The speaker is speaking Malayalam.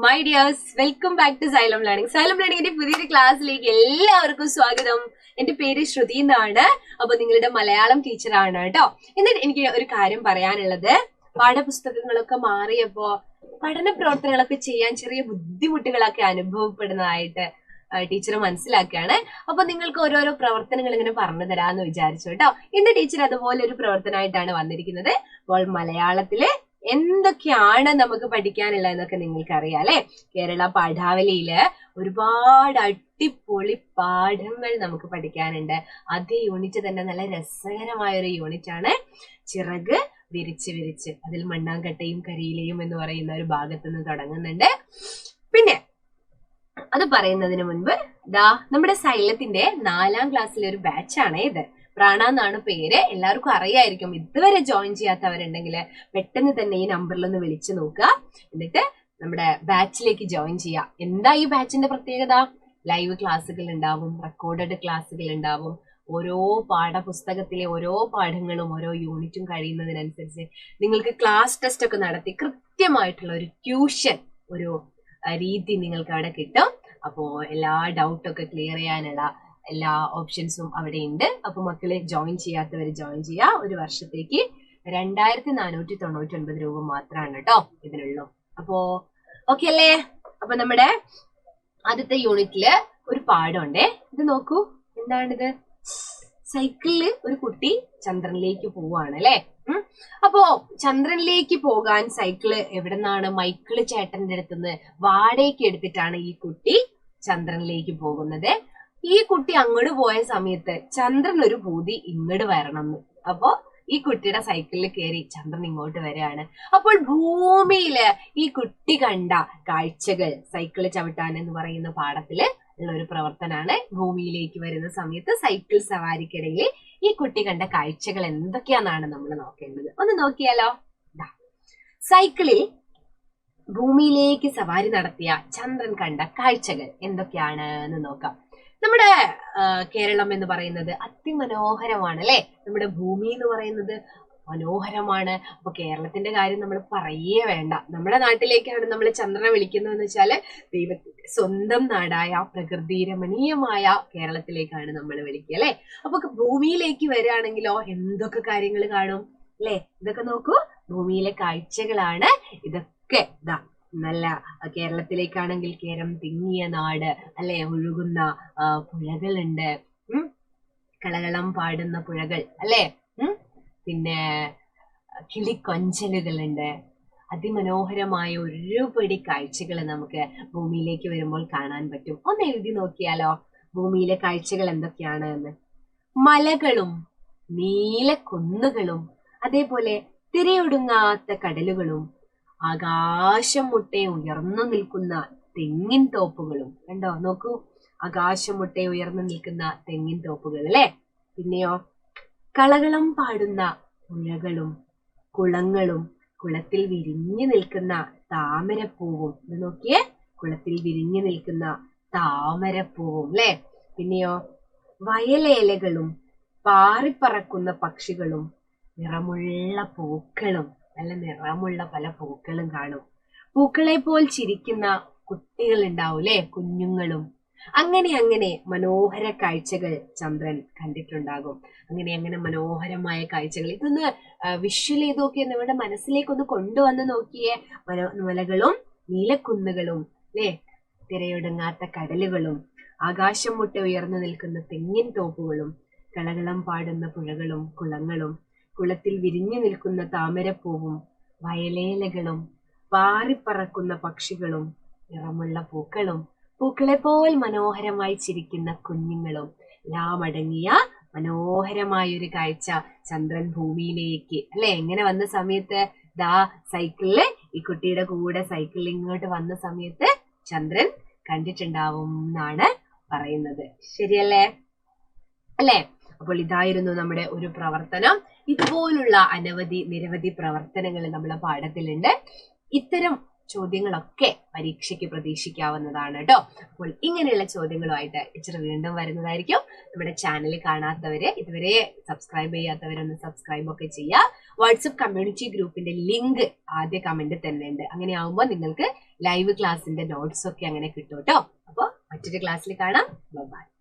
My dears, welcome back to Xylem learning. Xylem ലേണിംഗിന്റെ പുതിയൊരു ക്ലാസ്സിലേക്ക് എല്ലാവർക്കും സ്വാഗതം. എന്റെ പേര് ശ്രുതി എന്നാണ്. അപ്പൊ നിങ്ങളുടെ മലയാളം ടീച്ചറാണ് കേട്ടോ. എന്നിട്ട് എനിക്ക് ഒരു കാര്യം പറയാനുള്ളത്, പാഠപുസ്തകങ്ങളൊക്കെ മാറിയപ്പോ പഠന പ്രവർത്തനങ്ങളൊക്കെ ചെയ്യാൻ ചെറിയ ബുദ്ധിമുട്ടുകളൊക്കെ അനുഭവപ്പെടുന്നതായിട്ട് ടീച്ചർ മനസ്സിലാക്കുകയാണ്. അപ്പൊ നിങ്ങൾക്ക് ഓരോരോ പ്രവർത്തനങ്ങൾ ഇങ്ങനെ പറഞ്ഞു തരാമെന്ന് വിചാരിച്ചു കേട്ടോ. ഇന്ന് ടീച്ചർ അതുപോലെ ഒരു പ്രവർത്തനമായിട്ടാണ് വന്നിരിക്കുന്നത്. അപ്പോൾ മലയാളത്തില് എന്തൊക്കെയാണ് നമുക്ക് പഠിക്കാനുള്ളത് എന്നൊക്കെ നിങ്ങൾക്ക് അറിയാം അല്ലെ. കേരള പാഠാവലിയില് ഒരുപാട് അടിപൊളി പാഠങ്ങൾ നമുക്ക് പഠിക്കാനുണ്ട്. അതേ യൂണിറ്റ് തന്നെ നല്ല രസകരമായ ഒരു യൂണിറ്റ് ആണ് ചിറക് വിരിച്ച് വിരിച്ച്. അതിൽ മണ്ണാങ്കട്ടയും കരിയിലയും എന്ന് പറയുന്ന ഒരു ഭാഗത്ത് നിന്ന് തുടങ്ങുന്നുണ്ട്. പിന്നെ അത് പറയുന്നതിന് മുൻപ് നമ്മുടെ സൈലത്തിന്റെ 4ാം ക്ലാസ്സിലെ ഒരു ബാച്ചാണ് ഇത്. പ്രാണ എന്നാണ് പേര്. എല്ലാവർക്കും അറിയായിരിക്കും. ഇതുവരെ ജോയിൻ ചെയ്യാത്തവരുണ്ടെങ്കിൽ പെട്ടെന്ന് തന്നെ ഈ നമ്പറിൽ ഒന്ന് വിളിച്ചു നോക്കുക. എന്നിട്ട് നമ്മുടെ ബാച്ചിലേക്ക് ജോയിൻ ചെയ്യാം. എന്താ ഈ ബാച്ചിന്റെ പ്രത്യേകത? ലൈവ് ക്ലാസ്സുകൾ ഉണ്ടാവും, റെക്കോർഡഡ് ക്ലാസ്സുകൾ ഉണ്ടാവും. ഓരോ പാഠപുസ്തകത്തിലെ ഓരോ പാഠങ്ങളും ഓരോ യൂണിറ്റും കഴിയുന്നതിനനുസരിച്ച് നിങ്ങൾക്ക് ക്ലാസ് ടെസ്റ്റ് ഒക്കെ നടത്തി കൃത്യമായിട്ടുള്ള ഒരു ട്യൂഷൻ ഒരു രീതി നിങ്ങൾക്ക് അവിടെ കിട്ടും. അപ്പോ എല്ലാ ഡൗട്ടൊക്കെ ക്ലിയർ ചെയ്യാനുള്ള എല്ലാ ഓപ്ഷൻസും അവിടെ ഉണ്ട്. അപ്പൊ മക്കളെ ജോയിൻ ചെയ്യാത്തവർ ജോയിൻ ചെയ്യുക. ഒരു വർഷത്തേക്ക് 2499 രൂപ മാത്രമാണ് കേട്ടോ ഇതിനുള്ളൂ. അപ്പോ ഓക്കെ അല്ലേ? അപ്പൊ നമ്മുടെ ആദ്യത്തെ യൂണിറ്റില് ഒരു പാഠമുണ്ടേ. ഇത് നോക്കൂ, എന്താണിത്? സൈക്കിളില് ഒരു കുട്ടി ചന്ദ്രനിലേക്ക് പോവാണ് അല്ലെ. അപ്പോ ചന്ദ്രനിലേക്ക് പോകാൻ സൈക്കിള് എവിടെ നിന്നാണ്? മൈക്കിള് ചേട്ടന്റെ അടുത്തുനിന്ന് വാടകയ്ക്ക് എടുത്തിട്ടാണ് ഈ കുട്ടി ചന്ദ്രനിലേക്ക് പോകുന്നത്. ഈ കുട്ടി അങ്ങോട്ട് പോയ സമയത്ത് ചന്ദ്രൻ ഒരു പൂതി ഇങ്ങോട്ട് വരണം. അപ്പോ ഈ കുട്ടിയുടെ സൈക്കിളിൽ കയറി ചന്ദ്രൻ ഇങ്ങോട്ട് വരികയാണ്. അപ്പോൾ ഭൂമിയില് ഈ കുട്ടി കണ്ട കാഴ്ചകൾ, സൈക്കിള് ചവിട്ടാൻ എന്ന് പറയുന്ന പാഠത്തില് ഉള്ള ഒരു പ്രവർത്തനമാണ്. ഭൂമിയിലേക്ക് വരുന്ന സമയത്ത് സൈക്കിൾ സവാരിക്കിടയിൽ ഈ കുട്ടി കണ്ട കാഴ്ചകൾ എന്തൊക്കെയാണെന്നാണ് നമ്മൾ നോക്കേണ്ടത്. ഒന്ന് നോക്കിയാലോ. സൈക്കിളിൽ ഭൂമിയിലേക്ക് സവാരി നടത്തിയ ചന്ദ്രൻ കണ്ട കാഴ്ചകൾ എന്തൊക്കെയാണ് എന്ന് നോക്കാം. നമ്മുടെ കേരളം എന്ന് പറയുന്നത് അതിമനോഹരമാണ് അല്ലെ. നമ്മുടെ ഭൂമി എന്ന് പറയുന്നത് മനോഹരമാണ്. അപ്പൊ കേരളത്തിന്റെ കാര്യം നമ്മൾ പറയേ വേണ്ട. നമ്മുടെ നാട്ടിലേക്കാണ് നമ്മൾ ചന്ദ്രനെ വിളിക്കുന്നതെന്ന് വെച്ചാല് ദൈവത്തിന്റെ സ്വന്തം നാടായ പ്രകൃതി രമണീയമായ കേരളത്തിലേക്കാണ് നമ്മൾ വിളിക്കുക അല്ലെ. അപ്പൊ ഭൂമിയിലേക്ക് വരികയാണെങ്കിലോ എന്തൊക്കെ കാര്യങ്ങൾ കാണും അല്ലെ. ഇതൊക്കെ നോക്കൂ, ഭൂമിയിലെ കാഴ്ചകളാണ് ഇതൊക്കെ. നല്ല കേരളത്തിലേക്കാണെങ്കിൽ കേരം തിങ്ങിയ നാട് അല്ലെ. ഒഴുകുന്ന പുഴകളുണ്ട്, കളകളം പാടുന്ന പുഴകൾ അല്ലെ. പിന്നെ കിളിക്കൊഞ്ചലുകളുണ്ട്. അതിമനോഹരമായ ഒരുപടി കാഴ്ചകൾ നമുക്ക് ഭൂമിയിലേക്ക് വരുമ്പോൾ കാണാൻ പറ്റും. ഒന്ന് എഴുതി നോക്കിയാലോ ഭൂമിയിലെ കാഴ്ചകൾ എന്തൊക്കെയാണ് എന്ന്. മലകളും നീലക്കുന്നുകളും അതേപോലെ തിരയൊടുങ്ങാത്ത കടലുകളും ആകാശം മുട്ടെ ഉയർന്നു നിൽക്കുന്ന തെങ്ങിൻ തോപ്പുകളും. കണ്ടോ, നോക്കൂ, ആകാശം മുട്ടെ ഉയർന്നു നിൽക്കുന്ന തെങ്ങിൻ തോപ്പുകൾ അല്ലെ. പിന്നെയോ കളകളം പാടുന്ന പുഴകളും കുളങ്ങളും കുളത്തിൽ വിരിഞ്ഞു നിൽക്കുന്ന താമരപ്പൂവും. ഇത് നോക്കിയേ, കുളത്തിൽ വിരിഞ്ഞു നിൽക്കുന്ന താമരപ്പൂവും അല്ലെ. പിന്നെയോ വയലേലകളും പാറിപ്പറക്കുന്ന പക്ഷികളും നിറമുള്ള പൂക്കളും. നല്ല നിറമുള്ള പല പൂക്കളും കാണും. പൂക്കളെ പോൽ ചിരിക്കുന്ന കുട്ടികൾ ഉണ്ടാവും അല്ലെ, കുഞ്ഞുങ്ങളും. അങ്ങനെ അങ്ങനെ മനോഹര കാഴ്ചകൾ ചന്ദ്രൻ കണ്ടിട്ടുണ്ടാകും. അങ്ങനെ മനോഹരമായ കാഴ്ചകൾ. ഇതൊന്ന് വിഷ്വൽ ചെയ്ത് നോക്കിയേ, നിങ്ങളുടെ മനസ്സിലേക്കൊന്ന് കൊണ്ടുവന്ന് നോക്കിയേ. മലകളും നീലക്കുന്നുകളും അല്ലെ, തിരയൊടുങ്ങാത്ത കടലുകളും ആകാശം മുട്ടെ ഉയർന്നു നിൽക്കുന്ന തെങ്ങിൻ തോപ്പുകളും കളകളം പാടുന്ന പുഴകളും കുളങ്ങളും കുളത്തിൽ വിരിഞ്ഞു നിൽക്കുന്ന താമരപ്പൂവും വയലേലകളും പാറിപ്പറക്കുന്ന പക്ഷികളും നിറമുള്ള പൂക്കളും പൂക്കളെ പോൽ മനോഹരമായി ചിരിക്കുന്ന കുഞ്ഞുങ്ങളും എല്ലാം അടങ്ങിയ മനോഹരമായ ഒരു കാഴ്ച ചന്ദ്രൻ ഭൂമിയിലേക്ക് അല്ലെ എങ്ങനെ വന്ന സമയത്ത് സൈക്കിളില് ഈ കുട്ടിയുടെ കൂടെ സൈക്കിളിൽ ഇങ്ങോട്ട് വന്ന സമയത്ത് ചന്ദ്രൻ കണ്ടിട്ടുണ്ടാവും എന്നാണ് പറയുന്നത്. ശരിയല്ലേ അല്ലെ? അപ്പോൾ ഇതായിരുന്നു നമ്മുടെ ഒരു പ്രവർത്തനം. ഇതുപോലുള്ള നിരവധി പ്രവർത്തനങ്ങൾ നമ്മുടെ പാഠത്തിലുണ്ട്. ഇത്തരം ചോദ്യങ്ങളൊക്കെ പരീക്ഷയ്ക്ക് പ്രതീക്ഷിക്കാവുന്നതാണ് കേട്ടോ. അപ്പോൾ ഇങ്ങനെയുള്ള ചോദ്യങ്ങളുമായിട്ട് ടീച്ചർ വീണ്ടും വരുന്നതായിരിക്കും. നമ്മുടെ ചാനൽ കാണാത്തവര്, ഇതുവരെ സബ്സ്ക്രൈബ് ചെയ്യാത്തവരൊന്ന് സബ്സ്ക്രൈബ് ഒക്കെ ചെയ്യുക. വാട്സപ്പ് കമ്മ്യൂണിറ്റി ഗ്രൂപ്പിന്റെ ലിങ്ക് ആദ്യ കമന്റ് തന്നെ ഉണ്ട്. അങ്ങനെ ആവുമ്പോൾ നിങ്ങൾക്ക് ലൈവ് ക്ലാസ്സിന്റെ നോട്ട്സ് ഒക്കെ അങ്ങനെ കിട്ടും കേട്ടോ. അപ്പൊ മറ്റൊരു ക്ലാസ്സിൽ കാണാം. ബൈ.